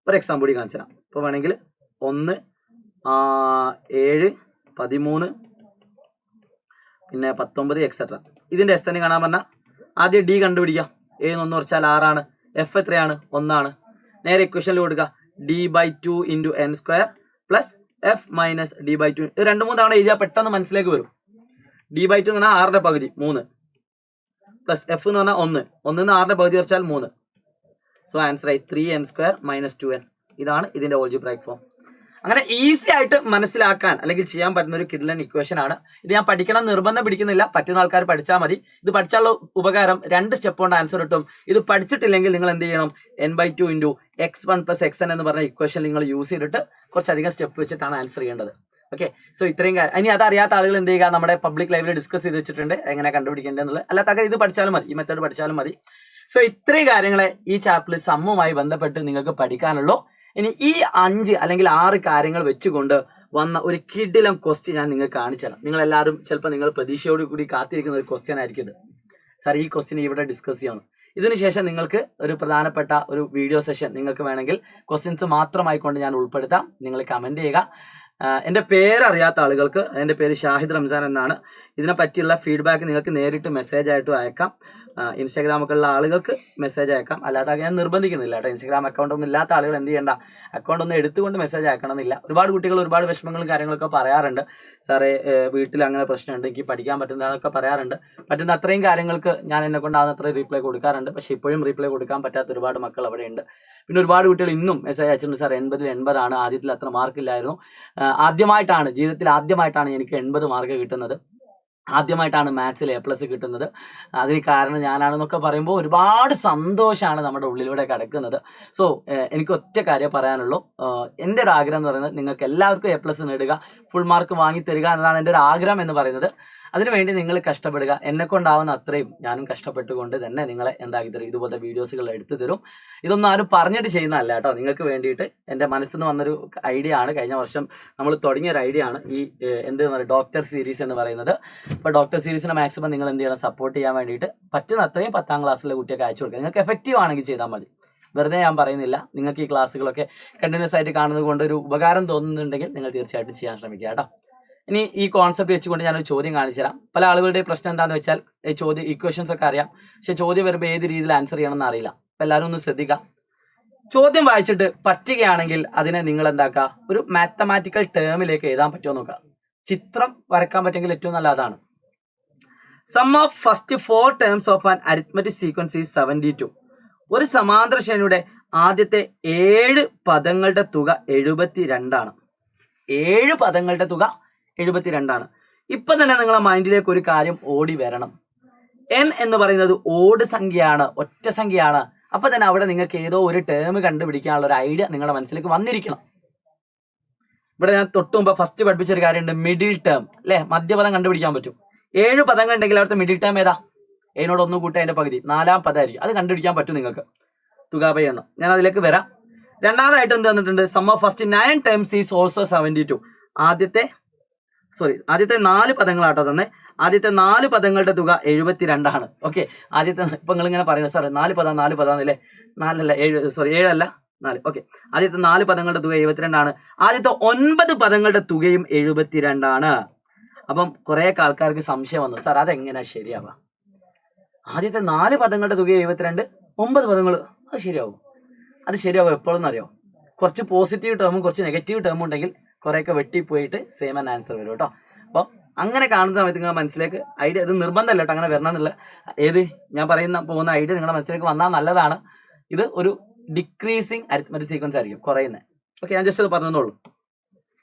ഒരു എക്സാമ്പിൾ കൂടി കാണിച്ചു തരാം. ഇപ്പൊ വേണമെങ്കിൽ 1, 7, 13, പിന്നെ 19 എക്സെട്ര. ഇതിന്റെ SN കാണാൻ പറഞ്ഞാൽ ആദ്യം d കണ്ടുപിടിക്കാം. 7 1 കുറച്ചാൽ 6 ആണ്. f എത്രയാണ്? 1 ആണ്. നേരെ ഇക്വേഷനിൽ കൊടുക്കുക. d/2 × n² plus f - d/2. ഇത് 2-3 തവണ എഴുതിയാൽ പെട്ടെന്ന് മനസ്സിലേക്ക് വരും. d/2 എന്ന് പറഞ്ഞാൽ 6ന്റെ പകുതി 3 പ്ലസ് f എന്ന് പറഞ്ഞാൽ 1, 1 നിന്ന് 6ന്റെ പകുതി കുറച്ചാൽ 3. സോ ആൻസർ ആയി 3n² - 2n. ഇതാണ് ഇതിന്റെ ഓൾജിബ്രായിക് ഫോം. അങ്ങനെ ഈസി ആയിട്ട് മനസ്സിലാക്കാൻ അല്ലെങ്കിൽ ചെയ്യാൻ പറ്റുന്ന ഒരു കിഡ്ലൻ ഇക്വേഷൻ ആണ്. ഇത് ഞാൻ പഠിക്കണം നിർബന്ധം പിടിക്കുന്നില്ല, പറ്റുന്ന ആൾക്കാർ പഠിച്ചാൽ മതി. ഇത് പഠിച്ചാലുള്ള ഉപകാരം 2 സ്റ്റെപ്പ് കൊണ്ട് ആൻസർ കിട്ടും. ഇത് പഠിച്ചിട്ടില്ലെങ്കിൽ നിങ്ങൾ എന്ത് ചെയ്യണം? n/2 × x1 + xn എന്ന് പറഞ്ഞ ഇക്വേഷൻ നിങ്ങൾ യൂസ് ചെയ്തിട്ട് കുറച്ചധികം സ്റ്റെപ്പ് വെച്ചിട്ടാണ് ആൻസർ ചെയ്യേണ്ടത്. ഓക്കെ. സോ ഇത്രയും ഇനി അതറിയാത്ത ആളുകൾ എന്ത് ചെയ്യുക, നമ്മുടെ പബ്ലിക് ലൈവിൽ ഡിസ്കസ് ചെയ്ത് വെച്ചിട്ടുണ്ട് എങ്ങനെ കണ്ടുപിടിക്കേണ്ടതെന്നുള്ളത്. അല്ലാത്ത ഇത് പഠിച്ചാലും മതി, ഈ മെത്തേഡ് പഠിച്ചാലും മതി. സോ ഇത്രയും കാര്യങ്ങളെ ഈ ചാപ്റ്ററിൽ സമ്മുമായി ബന്ധപ്പെട്ട് നിങ്ങൾക്ക് പഠിക്കാനുള്ളൂ. ഇനി ഈ 5 അല്ലെങ്കിൽ 6 കാര്യങ്ങൾ വെച്ചുകൊണ്ട് വന്ന ഒരു കിടിലം ക്വസ്റ്റ്യൻ ഞാൻ നിങ്ങൾക്ക് കാണിച്ചു തരാം. നിങ്ങൾ എല്ലാവരും ചിലപ്പോൾ നിങ്ങൾ പ്രതീക്ഷയോട് കൂടി കാത്തിരിക്കുന്ന ഒരു ക്വസ്റ്റ്യൻ ആയിരിക്കും ഇത്. സാർ ഈ ക്വസ്റ്റ്യൻ ഇവിടെ ഡിസ്കസ് ചെയ്യണം. ഇതിനുശേഷം നിങ്ങൾക്ക് ഒരു പ്രധാനപ്പെട്ട ഒരു വീഡിയോ സെഷൻ നിങ്ങൾക്ക് വേണമെങ്കിൽ ക്വസ്റ്റ്യൻസ് മാത്രമായിക്കൊണ്ട് ഞാൻ ഉൾപ്പെടുത്താം. നിങ്ങൾ കമന്റ് ചെയ്യുക. എൻ്റെ പേര് അറിയാത്ത ആളുകൾക്ക് എൻ്റെ പേര് ഷാഹിദ് റംസാൻ എന്നാണ്. ഇതിനെ പറ്റിയുള്ള ഫീഡ്ബാക്ക് നിങ്ങൾക്ക് നേരിട്ട് മെസ്സേജ് ആയിട്ട് അയക്കാം. ഇൻസ്റ്റാഗ്രാമൊക്കെ ഉള്ള ആളുകൾക്ക് മെസ്സേജ് അയക്കാം. അല്ലാതെ ഞാൻ നിർബന്ധിക്കുന്നില്ല കേട്ടോ. ഇൻസ്റ്റാഗ്രാം അക്കൗണ്ട് ഒന്നും ഇല്ലാത്ത ആളുകൾ എന്ത് ചെയ്യേണ്ട, അക്കൗണ്ട് ഒന്നും എടുത്തുകൊണ്ട് മെസ്സേജ് അയക്കണമെന്നില്ല. ഒരുപാട് കുട്ടികൾ ഒരുപാട് വിഷമങ്ങളും കാര്യങ്ങളൊക്കെ പറയാറുണ്ട്. സാറേ വീട്ടിൽ അങ്ങനെ പ്രശ്നമുണ്ട്, എനിക്ക് പഠിക്കാൻ പറ്റുന്നതൊക്കെ പറയാറുണ്ട്. പറ്റുന്ന അത്രയും കാര്യങ്ങൾക്ക് ഞാൻ എന്നെ കൊണ്ടാകുന്ന അത്രയും റീപ്ലൈ കൊടുക്കാറുണ്ട്. പക്ഷെ ഇപ്പോഴും റീപ്ലൈ കൊടുക്കാൻ പറ്റാത്ത ഒരുപാട് മക്കൾ അവിടെ ഉണ്ട്. പിന്നെ ഒരുപാട് കുട്ടികൾ ഇന്നും മെസ്സേജ് അയച്ചിട്ടുണ്ട്, സാർ 80ൽ 80 ആണ്, ആദ്യത്തിൽ അത്ര മാർക്കില്ലായിരുന്നു, ആദ്യമായിട്ടാണ് ജീവിതത്തിൽ ആദ്യമായിട്ടാണ് എനിക്ക് 80 മാർക്ക് കിട്ടുന്നത്, ആദ്യമായിട്ടാണ് മാത്സിൽ A+ കിട്ടുന്നത്, അതിന് കാരണം ഞാനാണെന്നൊക്കെ പറയുമ്പോൾ ഒരുപാട് സന്തോഷമാണ് നമ്മുടെ ഉള്ളിലൂടെ കിടക്കുന്നത്. സോ എനിക്ക് ഒറ്റ കാര്യം പറയാനുള്ളൂ. എൻ്റെ ഒരു ആഗ്രഹം എന്ന് പറയുന്നത് നിങ്ങൾക്ക് എല്ലാവർക്കും A+ നേടുക, ഫുൾ മാർക്ക് വാങ്ങി തരിക എന്നതാണ് എൻ്റെ ഒരു ആഗ്രഹം എന്ന് പറയുന്നത്. അതിനുവേണ്ടി നിങ്ങൾ കഷ്ടപ്പെടുക. എന്നെ കൊണ്ടാവുന്ന അത്രയും ഞാനും കഷ്ടപ്പെട്ടുകൊണ്ട് തന്നെ നിങ്ങളെ എന്താക്കി തരും, ഇതുപോലത്തെ വീഡിയോസുകൾ എടുത്തു തരും. ഇതൊന്നും ആരും പറഞ്ഞിട്ട് ചെയ്യുന്നതല്ല കേട്ടോ, നിങ്ങൾക്ക് വേണ്ടിയിട്ട് എൻ്റെ മനസ്സിൽ നിന്ന് വന്നൊരു ഐഡിയ ആണ്. കഴിഞ്ഞ വർഷം നമ്മൾ തുടങ്ങിയൊരു ഐഡിയ ആണ് ഈ എന്തെന്ന് പറയുക ഡോക്ടർ സീരീസ് എന്ന് പറയുന്നത്. അപ്പോൾ ഡോക്ടർ സീരീസിനെ മാക്സിമം നിങ്ങൾ എന്ത് ചെയ്യണം, സപ്പോർട്ട് ചെയ്യാൻ വേണ്ടിയിട്ട് പറ്റുന്ന അത്രയും 10ാം ക്ലാസ്സിലെ കുട്ടിയൊക്കെ അയച്ചു കൊടുക്കുക. നിങ്ങൾക്ക് എഫക്റ്റീവ് ആണെങ്കിൽ ചെയ്താൽ മതി, വെറുതെ ഞാൻ പറയുന്നില്ല. നിങ്ങൾക്ക് ഈ ക്ലാസ്സുകളൊക്കെ കണ്ടിന്യൂസ് ആയിട്ട് കാണുന്നത് കൊണ്ട് ഒരു ഉപകാരം തോന്നുന്നുണ്ടെങ്കിൽ നിങ്ങൾ തീർച്ചയായിട്ടും ചെയ്യാൻ ശ്രമിക്കുക കേട്ടോ. ഇനി ഈ കോൺസെപ്റ്റ് വെച്ചുകൊണ്ട് ഞാനൊരു ചോദ്യം കാണിച്ചു തരാം. പല ആളുകളുടെ പ്രശ്നം എന്താണെന്ന് വെച്ചാൽ ഈ ചോദ്യം ഇക്വേഷൻസ് ഒക്കെ അറിയാം, പക്ഷെ ചോദ്യം വരുമ്പോൾ ഏത് രീതിയിൽ ആൻസർ ചെയ്യണമെന്ന് അറിയില്ല. അപ്പം എല്ലാവരും ഒന്ന് ശ്രദ്ധിക്കുക. ചോദ്യം വായിച്ചിട്ട് പറ്റുകയാണെങ്കിൽ അതിനെ നിങ്ങൾ എന്താക്കുക, ഒരു മാത്തമാറ്റിക്കൽ ടേമിലേക്ക് എഴുതാൻ പറ്റുമോ നോക്കുക. ചിത്രം വരക്കാൻ പറ്റുമെങ്കിൽ ഏറ്റവും നല്ല അതാണ്. Sum of first 4 terms of an arithmetic sequence is 72. ഒരു സമാന്തര ശ്രേണിയുടെ ആദ്യത്തെ 7 പദങ്ങളുടെ തുക 72 ആണ്. 7 പദങ്ങളുടെ തുക 72 ആണ്. ഇപ്പൊ തന്നെ നിങ്ങളെ മൈൻഡിലേക്ക് ഒരു കാര്യം ഓടി വരണം. n എന്ന് പറയുന്നത് ഓഡ് സംഖ്യയാണ്, ഒറ്റ സംഖ്യയാണ്. അപ്പൊ തന്നെ അവിടെ നിങ്ങൾക്ക് ഏതോ ഒരു ടേം കണ്ടുപിടിക്കാനുള്ള ഒരു ഐഡിയ നിങ്ങളുടെ മനസ്സിലേക്ക് വന്നിരിക്കണം. ഇവിടെ ഞാൻ തൊട്ട് മുമ്പ് ഫസ്റ്റ് പഠിപ്പിച്ചൊരു കാര്യമുണ്ട്, മിഡിൽ ടേം അല്ലെ, മധ്യപദം കണ്ടുപിടിക്കാൻ പറ്റും. 7 പദങ്ങൾ ഉണ്ടെങ്കിൽ അവിടുത്തെ മിഡിൽ ടേം ഏതാ? അതിനോട് ഒന്ന് കൂട്ടാൻ അതിന്റെ പകുതി 4ാം പദമായിരിക്കും. അത് കണ്ടുപിടിക്കാൻ പറ്റും നിങ്ങൾക്ക്. തുകാപൈ എണ്ണം ഞാൻ അതിലേക്ക് വരാം. രണ്ടാമതായിട്ട് എന്ത് തന്നിട്ടുണ്ട്, sum of first 9 terms is also 72. ആദ്യത്തെ 4 പദങ്ങളാട്ടോ തന്നെ. ആദ്യത്തെ 4 പദങ്ങളുടെ തുക 72 ആണ്. ഓക്കെ, ആദ്യത്തെ ഇപ്പൊ നിങ്ങൾ ഇങ്ങനെ പറയുന്നത് സാർ 4 പദം അല്ലേ, 7 അല്ല 4. ഓക്കെ, ആദ്യത്തെ 4 പദങ്ങളുടെ തുക 72 ആണ്. ആദ്യത്തെ 9 പദങ്ങളുടെ തുകയും 72 ആണ്. അപ്പം കുറെ ആൾക്കാർക്ക് സംശയം വന്നു, സാർ അതെങ്ങനെയാ ശരിയാവുക? ആദ്യത്തെ 4 പദങ്ങളുടെ തുക 72, 9 പദങ്ങൾ, അത് ശരിയാവും? അത് ശരിയാവും എപ്പോഴെന്ന് അറിയോ? കുറച്ച് പോസിറ്റീവ് ടേമും കുറച്ച് നെഗറ്റീവ് ടേമും ഉണ്ടെങ്കിൽ കുറേയൊക്കെ വെട്ടിപ്പോയിട്ട് സെയിം ആൻഡ് ആൻസർ വരും കേട്ടോ. അപ്പോൾ അങ്ങനെ കാണുന്ന സമയത്ത് നിങ്ങളുടെ മനസ്സിലേക്ക് ഐഡിയ, ഇത് നിർബന്ധമല്ല കേട്ടോ അങ്ങനെ വരണമെന്നില്ല. ഏത് ഞാൻ പോകുന്ന ഐഡിയ നിങ്ങളുടെ മനസ്സിലേക്ക് വന്നാൽ നല്ലതാണ്. ഇത് ഒരു ഡിക്രീസിങ് അരിത്മെറ്റിക് സീക്വൻസ് ആയിരിക്കും, കുറയുന്നത്. ഓക്കെ, ഞാൻ ജസ്റ്റ് പറഞ്ഞതോളൂ.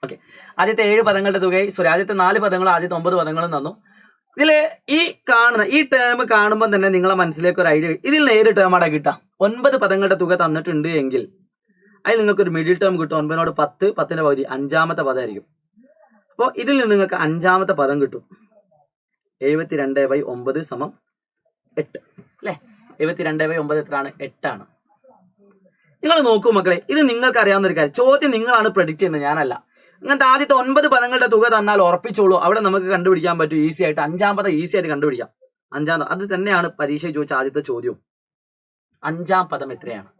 ഓക്കെ, ആദ്യത്തെ 7 പദങ്ങളുടെ തുക, ആദ്യത്തെ 4 പദങ്ങളും ആദ്യത്തെ 9 പദങ്ങളും തന്നു. ഇതില് ഈ ടേം കാണുമ്പോൾ തന്നെ നിങ്ങളെ മനസ്സിലേക്ക് ഒരു ഐഡിയ, ഇതിൽ നിന്ന് ഏത് ടേമാണ് കിട്ടുക? 9 പദങ്ങളുടെ തുക തന്നിട്ടുണ്ട് എങ്കിൽ അതിൽ നിങ്ങൾക്ക് ഒരു മിഡിൽ ടേം കിട്ടും. 9നോട് 10, 10ന്റെ പകുതി 5ാമത്തെ പദമായിരിക്കും. അപ്പോൾ ഇതിൽ നിന്ന് നിങ്ങൾക്ക് 5ാമത്തെ പദം കിട്ടും. 72/9 = 8 അല്ലേ? 72/9 എത്രയാണ്? 8 ആണ്. നിങ്ങൾ നോക്കൂ മക്കളെ, ഇത് നിങ്ങൾക്ക് അറിയാവുന്ന ഒരു കാര്യം. ചോദ്യം നിങ്ങളാണ് പ്രഡിക്റ്റ് ചെയ്യുന്നത്, ഞാനല്ല. അങ്ങനത്തെ ആദ്യത്തെ 9 പദങ്ങളുടെ തുക തന്നാൽ ഉറപ്പിച്ചോളൂ, അവിടെ നമുക്ക് കണ്ടുപിടിക്കാൻ പറ്റും ഈസി ആയിട്ട്. 5ാം പദം ഈസി ആയിട്ട് കണ്ടുപിടിക്കാം. 5ാം അത് തന്നെയാണ് പരീക്ഷയിൽ ചോദിച്ച ആദ്യത്തെ ചോദ്യവും. 5ാം പദം എത്രയാണ്?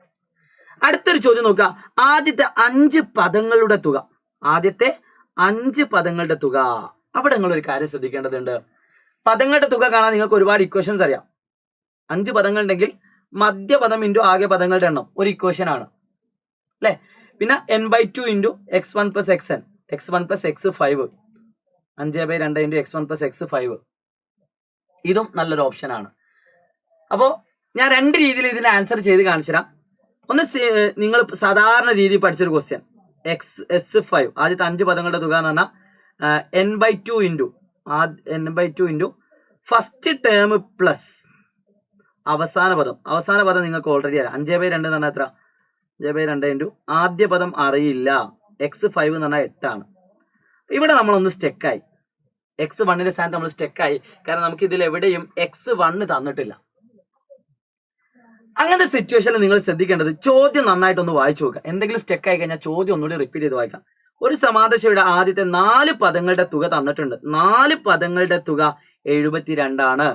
അടുത്തൊരു ചോദ്യം നോക്കുക. ആദ്യത്തെ 5 പദങ്ങളുടെ തുക, ആദ്യത്തെ 5 പദങ്ങളുടെ തുക. അവിടെ നിങ്ങൾ ഒരു കാര്യം ശ്രദ്ധിക്കേണ്ടതുണ്ട്. പദങ്ങളുടെ തുക കാണാൻ നിങ്ങൾക്ക് ഒരുപാട് ഇക്വേഷൻസ് അറിയാം. 5 പദങ്ങൾ ഉണ്ടെങ്കിൽ മധ്യപദം ഇൻറ്റു ആകെ പദങ്ങളുടെ എണ്ണം ഒരു ഇക്വേഷൻ ആണ് അല്ലെ. പിന്നെ n/2 into x1 + xn, x1 + x 5, 5/2 into x1 + x 5. ഇതും നല്ലൊരു ഓപ്ഷൻ ആണ്. അപ്പോൾ ഞാൻ 2 രീതിയിൽ ഇതിന് ആൻസർ ചെയ്ത് കാണിച്ചുതരാം. ഒന്ന് നിങ്ങൾ സാധാരണ രീതിയിൽ പഠിച്ചൊരു ക്വസ്റ്റ്യൻ, S5 ആദ്യത്തെ 5 പദങ്ങളുടെ തുക എന്ന് പറഞ്ഞാൽ n/2 into first term plus അവസാന പദം നിങ്ങൾക്ക് ഓൾറെഡി അറിയാം. 5/2 എന്ന് പറഞ്ഞാൽ എത്ര? 5/2 ഇൻറ്റു ആദ്യ പദം അറിയില്ല, x5 എന്ന് പറഞ്ഞാൽ 8 ആണ്. ഇവിടെ നമ്മളൊന്ന് സ്റ്റെക്കായി, x1 സ്ഥാനത്ത് നമ്മൾ സ്റ്റെക്കായി. കാരണം നമുക്ക് ഇതിൽ എവിടെയും x1 തന്നിട്ടില്ല. അങ്ങനത്തെ സിറ്റുവേഷനിൽ നിങ്ങൾ ശ്രദ്ധിക്കേണ്ടത് ചോദ്യം നന്നായിട്ടൊന്ന് വായിച്ചു നോക്കുക. എന്തെങ്കിലും സ്റ്റെക്ക് ആയി കഴിഞ്ഞാൽ ചോദ്യം ഒന്നുകൂടി റിപ്പീറ്റ് ചെയ്ത് വായിക്കാം. ഒരു സമാന്തരശയുടെ ആദ്യത്തെ 4 പദങ്ങളുടെ തുക തന്നിട്ടുണ്ട്. 4 പദങ്ങളുടെ തുക 72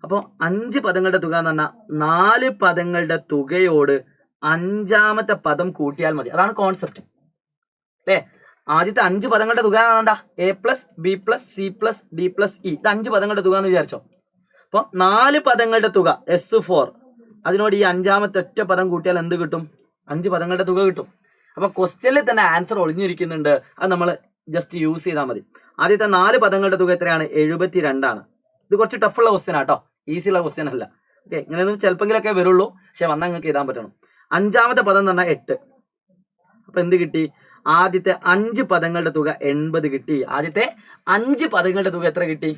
അപ്പോൾ 5 പദങ്ങളുടെ തുക എന്ന് പറഞ്ഞാൽ 4 പദങ്ങളുടെ തുകയോട് 5ാമത്തെ പദം കൂട്ടിയാൽ മതി. അതാണ് കോൺസെപ്റ്റ് അല്ലേ? ആദ്യത്തെ 5 പദങ്ങളുടെ തുക എന്താ? a plus B plus C plus D plus E. ഇത് 5 പദങ്ങളുടെ തുക എന്ന് വിചാരിച്ചോ. അപ്പൊ 4 പദങ്ങളുടെ തുക S4, അതിനോട് ഈ 5ാമത്തെ ഒറ്റ പദം കൂട്ടിയാൽ എന്ത് കിട്ടും? 5 പദങ്ങളുടെ തുക കിട്ടും. അപ്പൊ ക്വസ്റ്റ്യനിൽ തന്നെ ആൻസർ ഒളിഞ്ഞിരിക്കുന്നുണ്ട്. അത് നമ്മൾ ജസ്റ്റ് യൂസ് ചെയ്താൽ മതി. ആദ്യത്തെ 4 പദങ്ങളുടെ തുക എത്രയാണ്? 72. ഇത് കുറച്ച് ടഫുള്ള ക്വസ്റ്റ്യൻ ആട്ടോ, ഈസി ഉള്ള ക്വസ്റ്റ്യൻ അല്ല. ഓക്കെ, ഇങ്ങനെയൊന്നും ചിലപ്പോഴൊക്കെ വരുള്ളൂ, പക്ഷെ വന്നാൽ നിങ്ങൾക്ക് എഴുതാൻ പറ്റണം. 5ാമത്തെ പദം എന്ന് പറഞ്ഞാൽ 8. അപ്പൊ എന്ത് കിട്ടി? ആദ്യത്തെ 5 പദങ്ങളുടെ തുക 80 കിട്ടി. ആദ്യത്തെ 5 പദങ്ങളുടെ തുക എത്ര കിട്ടി?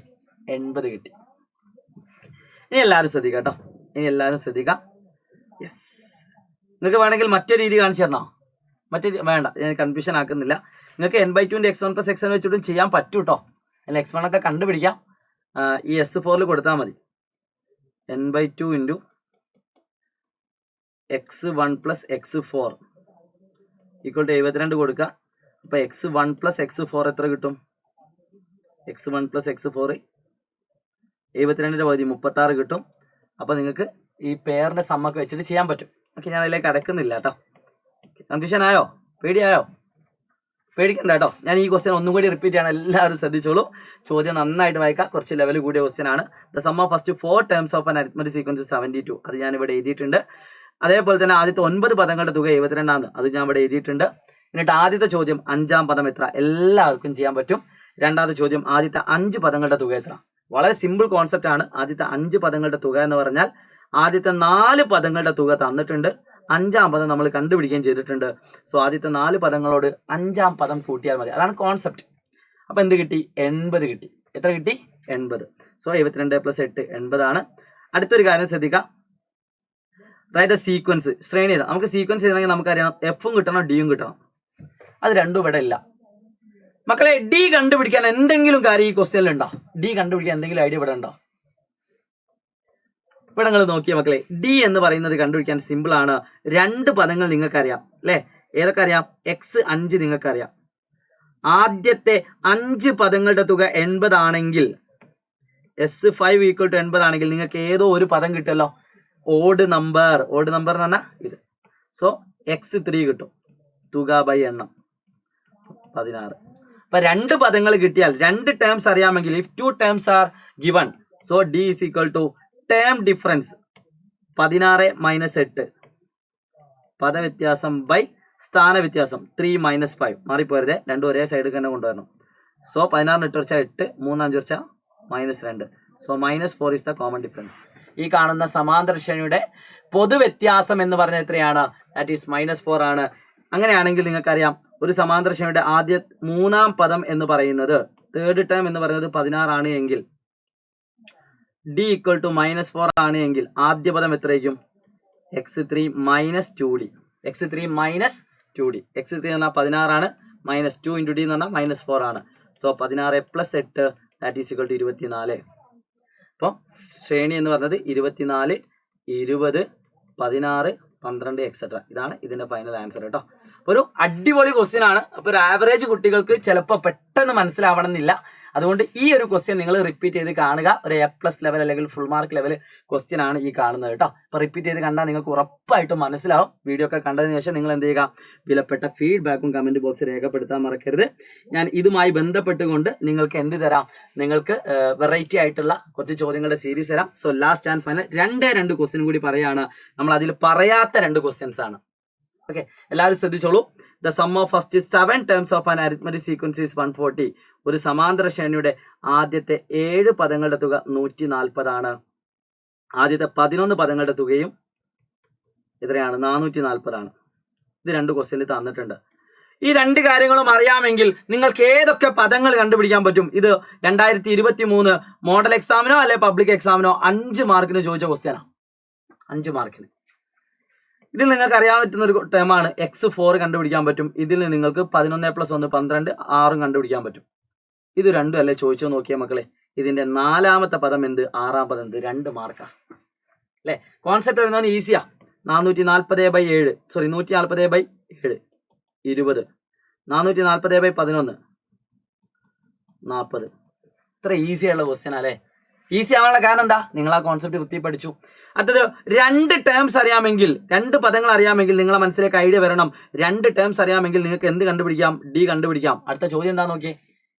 80 കിട്ടി. ഇനി എല്ലാവരും ശ്രദ്ധിക്കാം കേട്ടോ, ഇനി എല്ലാവരും ശ്രദ്ധിക്കാം. യെസ്, നിങ്ങൾക്ക് വേണമെങ്കിൽ മറ്റൊരു രീതി കാണിച്ചു തരണോ? മറ്റൊരു വേണ്ട, ഞാൻ കൺഫ്യൂഷൻ ആക്കുന്നില്ല. നിങ്ങൾക്ക് n/2 x1 + x1 വെച്ചിട്ടും ചെയ്യാൻ പറ്റും കേട്ടോ. അല്ലെങ്കിൽ x1 ഒക്കെ കണ്ടുപിടിക്കാം. ഈ S4 കൊടുത്താൽ മതി. n/2 × x1 + x4 = 72 കൊടുക്കുക. അപ്പൊ x1 + x4 എത്ര കിട്ടും? x1 + x4 72ന്റെ പകുതി 36 കിട്ടും. അപ്പൊ നിങ്ങൾക്ക് ഈ പേരിന്റെ സമ്മൊക്കെ വെച്ചിട്ട് ചെയ്യാൻ പറ്റും. ഓക്കെ, ഞാൻ അതിലേക്ക് അടക്കുന്നില്ല കേട്ടോ. കൺഫ്യൂഷൻ ആയോ? പേടിയായോ? പേടിക്കണ്ട കേട്ടോ. ഞാൻ ഈ ക്വസ്റ്റ്യൻ ഒന്നും കൂടി റിപ്പീറ്റ് ചെയ്യണം, എല്ലാവരും ശ്രദ്ധിച്ചോളൂ. ചോദ്യം നന്നായിട്ട് വായിക്കാം, കുറച്ച് ലെവൽ കൂടിയ ക്വസ്റ്റ്യൻ ആണ്. The sum of first 4 terms of an arithmetic sequence 72. അത് ഞാൻ ഇവിടെ എഴുതിയിട്ടുണ്ട്. അതേപോലെ തന്നെ ആദ്യത്തെ 9 പദങ്ങളുടെ തുക 72 അത് ഞാൻ ഇവിടെ എഴുതിയിട്ടുണ്ട്. എന്നിട്ട് ആദ്യത്തെ ചോദ്യം 5ാം പദം എത്ര? എല്ലാവർക്കും ചെയ്യാൻ പറ്റും. രണ്ടാമത്തെ ചോദ്യം ആദ്യത്തെ 5 പദങ്ങളുടെ തുക എത്ര? വളരെ സിമ്പിൾ കോൺസെപ്റ്റ് ആണ്. ആദ്യത്തെ 5 പദങ്ങളുടെ തുക എന്ന് പറഞ്ഞാൽ ആദ്യത്തെ 4 പദങ്ങളുടെ തുക തന്നിട്ടുണ്ട്, 5ാം പദം നമ്മൾ കണ്ടുപിടിക്കുകയും ചെയ്തിട്ടുണ്ട്. സോ ആദ്യത്തെ 4 പദങ്ങളോട് 5ാം പദം കൂട്ടിയാൽ മതി. അതാണ് കോൺസെപ്റ്റ്. അപ്പൊ എന്ത് കിട്ടി? 80 കിട്ടി. എത്ര കിട്ടി? 80. സോ 72 + 8 80 ആണ്. അടുത്തൊരു കാര്യം ശ്രദ്ധിക്കാം. അതായത് സീക്വൻസ് ശ്രേണി ചെയ്താൽ നമുക്ക് സീക്വൻസ് ചെയ്യണമെങ്കിൽ നമുക്കറിയണം എഫും കിട്ടണം ഡിയും കിട്ടണം. അത് രണ്ടും ഇവിടെ ഇല്ല മക്കളെ. ഡി കണ്ടുപിടിക്കാൻ എന്തെങ്കിലും കാര്യം ഈ ക്വസ്റ്റ്യനിൽ ഉണ്ടോ? ഡി കണ്ടുപിടിക്കാൻ എന്തെങ്കിലും ഐഡിയ ഇവിടെ ഉണ്ടോ? ഇവിടെ നിങ്ങൾ നോക്കിയ മക്കളെ, ഡി എന്ന് പറയുന്നത് കണ്ടുപിടിക്കാൻ സിമ്പിൾ ആണ്. 2 പദങ്ങൾ നിങ്ങൾക്കറിയാം അല്ലെ? ഏതൊക്കെ അറിയാം? x5 നിങ്ങൾക്കറിയാം. ആദ്യത്തെ 5 പദങ്ങളുടെ തുക 80 ആണെങ്കിൽ S5 = 80 ആണെങ്കിൽ നിങ്ങൾക്ക് ഏതോ ഒരു പദം കിട്ടുമല്ലോ. ഓഡ് നമ്പർ എന്ന് പറഞ്ഞാൽ ഇത്. സോ x3 കിട്ടും. തുക ബൈ എണ്ണം 16. അപ്പൊ 2 പദങ്ങൾ കിട്ടിയാൽ 2 ടേംസ് അറിയാമെങ്കിൽ if 2 terms are given, so d = term difference 16 - 8 പദവ്യത്യാസം ബൈ സ്ഥാന വ്യത്യാസം 3 - 5. മാറിപ്പോരുതേ, രണ്ടും ഒരേ സൈഡിൽ തന്നെ കൊണ്ടുവരണം. സോ 16 ഇട്ട് വെച്ചാൽ 8, 3 5 വെച്ചാൽ -2. So -4 is the common difference. ഈ കാണുന്ന സമാന്തര ശ്രേണിയുടെ പൊതുവ്യത്യാസം എന്ന് പറഞ്ഞാൽ എത്രയാണ്? ദാറ്റ് ഈസ് -4 ആണ്. അങ്ങനെയാണെങ്കിൽ നിങ്ങൾക്കറിയാം ഒരു സമാന്തര ശ്രേണിയുടെ ആദ്യ 3ാം പദം എന്ന് പറയുന്നത്, തേർഡ് ടേം എന്ന് പറയുന്നത് 16 ആണ് എങ്കിൽ d = -4 ആണ് എങ്കിൽ ആദ്യ പദം എത്രയായിരിക്കും? x3 - 2d. x3 - 2d. x3 എന്ന് പറഞ്ഞാൽ 16 ആണ്, -2 × d എന്ന് പറഞ്ഞാൽ -4 ആണ്. So 16 + 8 that is = 24. അപ്പം ശ്രേണി എന്ന് പറഞ്ഞത് 24, 20, 16, 12 എക്സെട്ര. ഇതാണ് ഇതിന്റെ ഫൈനൽ ആൻസർ കേട്ടോ. ഒരു അടിപൊളി ക്വസ്റ്റ്യൻ ആണ്. അപ്പൊ ഒരു ആവറേജ് കുട്ടികൾക്ക് ചിലപ്പോൾ പെട്ടെന്ന് മനസ്സിലാവണം എന്നില്ല. അതുകൊണ്ട് ഈ ഒരു ക്വസ്റ്റ്യൻ നിങ്ങൾ റിപ്പീറ്റ് ചെയ്ത് കാണുക. ഒരു A+ ലെവൽ അല്ലെങ്കിൽ ഫുൾ മാർക്ക് ലെവൽ ക്വസ്റ്റ്യൻ ആണ് ഈ കാണുന്നത് കേട്ടോ. അപ്പൊ റിപ്പീറ്റ് ചെയ്ത് കണ്ടാൽ നിങ്ങൾക്ക് ഉറപ്പായിട്ടും മനസ്സിലാവും. വീഡിയോ ഒക്കെ കണ്ടതിന് ശേഷം നിങ്ങൾ എന്ത് ചെയ്യുക? വിലപ്പെട്ട ഫീഡ്ബാക്കും കമന്റ് ബോക്സിൽ രേഖപ്പെടുത്താൻ മറക്കരുത്. ഞാൻ ഇതുമായി ബന്ധപ്പെട്ടുകൊണ്ട് നിങ്ങൾക്ക് എന്ത് തരാം? നിങ്ങൾക്ക് വെറൈറ്റി ആയിട്ടുള്ള കുറച്ച് ചോദ്യങ്ങളുടെ സീരീസ് തരാം. So last and final 2 question കൂടി പറയാണ്. നമ്മൾ അതിൽ പറയാത്ത 2 ക്വസ്റ്റ്യൻസ് ആണ്. ഓക്കെ, എല്ലാവരും ശ്രദ്ധിച്ചോളൂ. The sum of first 7 terms of an arithmetic sequence is 140. ഒരു സമാന്തര ശ്രേണിയുടെ ആദ്യത്തെ 7 പദങ്ങളുടെ തുക 140 ആണ്. ആദ്യത്തെ 11 പദങ്ങളുടെ തുകയും എത്രയാണ്? 440 ആണ്. ഇത് 2 ക്വസ്റ്റ്യനിൽ തന്നിട്ടുണ്ട്. ഈ 2 കാര്യങ്ങളും അറിയാമെങ്കിൽ നിങ്ങൾക്ക് ഏതൊക്കെ പദങ്ങൾ കണ്ടുപിടിക്കാൻ പറ്റും. ഇത് 2023 മോഡൽ എക്സാമിനോ അല്ലെ പബ്ലിക് എക്സാമിനോ 5 മാർക്കിന് ചോദിച്ച ക്വസ്റ്റ്യനാണ്. 5 മാർക്കിന് ഇതിൽ നിങ്ങൾക്ക് അറിയാൻ പറ്റുന്ന ഒരു ടേമാണ് x4 കണ്ടുപിടിക്കാൻ പറ്റും. ഇതിൽ നിങ്ങൾക്ക് 11 + 1 12 6 കണ്ടുപിടിക്കാൻ പറ്റും. ഇത് രണ്ടും അല്ലേ ചോദിച്ചോ നോക്കിയാൽ മക്കളെ. ഇതിന്റെ 4ാമത്തെ പദം എന്ത്, 6ാം പദം എന്ത്, 2 മാർക്കാണ് അല്ലെ. കോൺസെപ്റ്റ് വരുന്നവന് ഈസിയാ. 440/7 സോറി 140/7 20, 440/11 40. ഇത്ര ഈസി ആയുള്ള ക്വസ്റ്റ്യൻ അല്ലേ. ഈസി ആവാനുള്ള കാരണം എന്താ, നിങ്ങൾ ആ കോൺസെപ്റ്റ് വൃത്തി പഠിച്ചു. അടുത്തത് 2 ടേംസ് അറിയാമെങ്കിൽ, 2 പദങ്ങൾ അറിയാമെങ്കിൽ നിങ്ങളെ മനസ്സിലേക്ക് ഐഡിയ വരണം. 2 ടേംസ് അറിയാമെങ്കിൽ നിങ്ങൾക്ക് എന്ത് കണ്ടുപിടിക്കാം, ഡി കണ്ടുപിടിക്കാം. അടുത്ത ചോദ്യം എന്താ നോക്കിയേ,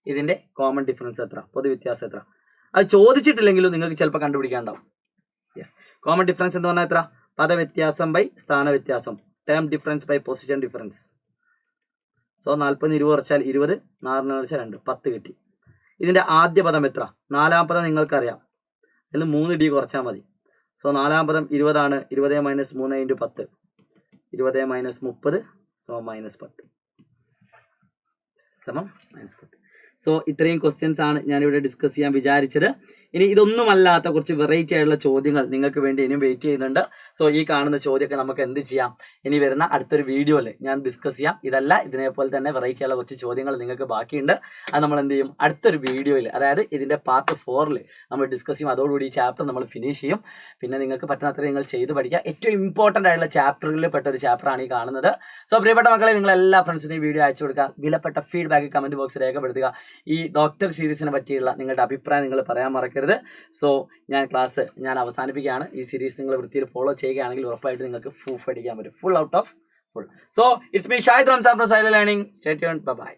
ഇതിന്റെ കോമൺ ഡിഫറൻസ് എത്ര, പൊതുവ്യത്യാസം എത്ര. അത് ചോദിച്ചിട്ടില്ലെങ്കിലും നിങ്ങൾക്ക് ചിലപ്പോൾ കണ്ടുപിടിക്കാണ്ടാവും. യെസ്, കോമൺ ഡിഫറൻസ് എന്ന് പറഞ്ഞാൽ എത്ര, പദവ്യത്യാസം ബൈ സ്ഥാന വ്യത്യാസം, term difference by position difference. So 40 20 കുറച്ചാൽ 20, 4 കുറച്ചാൽ 2, 10 കിട്ടി. ഇതിന്റെ ആദ്യ പദം എത്ര, 4ാം പദം നിങ്ങൾക്കറിയാം, ഇതിൽ 3 ഡി കുറച്ചാൽ മതി. സോ 4ാം പദം 20 ആണ്. 20 - 3 × 10, 20 - 30 -10 സമം -10. സോ ഇത്രയും ക്വസ്റ്റ്യൻസ് ആണ് ഞാനിവിടെ ഡിസ്കസ് ചെയ്യാൻ വിചാരിച്ചത്. ഇനി ഇതൊന്നുമല്ലാത്ത കുറച്ച് വെറൈറ്റി ആയിട്ടുള്ള ചോദ്യങ്ങൾ നിങ്ങൾക്ക് വേണ്ടി ഇനിയും വെയിറ്റ് ചെയ്യുന്നുണ്ട്. സോ ഈ കാണുന്ന ചോദ്യമൊക്കെ നമുക്ക് എന്ത് ചെയ്യാം, ഇനി വരുന്ന അടുത്തൊരു വീഡിയോയിൽ ഞാൻ ഡിസ്കസ് ചെയ്യാം. ഇതല്ല, ഇതിനെപ്പോലെ തന്നെ വെറൈറ്റി ആയുള്ള കുറച്ച് ചോദ്യങ്ങൾ നിങ്ങൾക്ക് ബാക്കിയുണ്ട്. അത് നമ്മൾ എന്ത് ചെയ്യും, അടുത്തൊരു വീഡിയോയിൽ, അതായത് ഇതിന്റെ പാർട്ട് 4 നമ്മൾ ഡിസ്കസ് ചെയ്യും. അതോടുകൂടി ഈ ചാപ്റ്റർ നമ്മൾ ഫിനിഷ് ചെയ്യും. പിന്നെ നിങ്ങൾക്ക് പറ്റുന്നത്ര നിങ്ങൾ ചെയ്ത് പഠിക്കുക. ഏറ്റവും ഇമ്പോർട്ടൻ്റ് ആയിട്ടുള്ള ചാപ്റ്ററുകളിൽ പെട്ട ഒരു ചാപ്റ്ററാണ് ഈ കാണുന്നത്. സോ പ്രിയപ്പെട്ട മക്കളെ, നിങ്ങൾ എല്ലാ ഫ്രണ്ട്സിനും ഈ വീഡിയോ അയച്ചു കൊടുക്കുക. വിലപ്പെട്ട ഫീഡ്ബാക്ക് കമന്റ് ബോക്സിൽ രേഖപ്പെടുത്തുക. ഈ ഡോക്ടർ സീരീസിനെ പറ്റിയുള്ള നിങ്ങളുടെ അഭിപ്രായം നിങ്ങൾ പറയാൻ മറക്കരുത്. സോ ക്ലാസ് ഞാൻ അവസാനിപ്പിക്കുകയാണ്. ഈ സീരീസ് നിങ്ങൾ വൃത്തിയിൽ ഫോളോ ചെയ്യുകയാണെങ്കിൽ ഉറപ്പായിട്ട് നിങ്ങൾക്ക് പ്രൂഫ് അടിക്കാൻ പറ്റും, full out of full. So it's me Shahid Ramzan from Xylem learning. Stay tuned. By.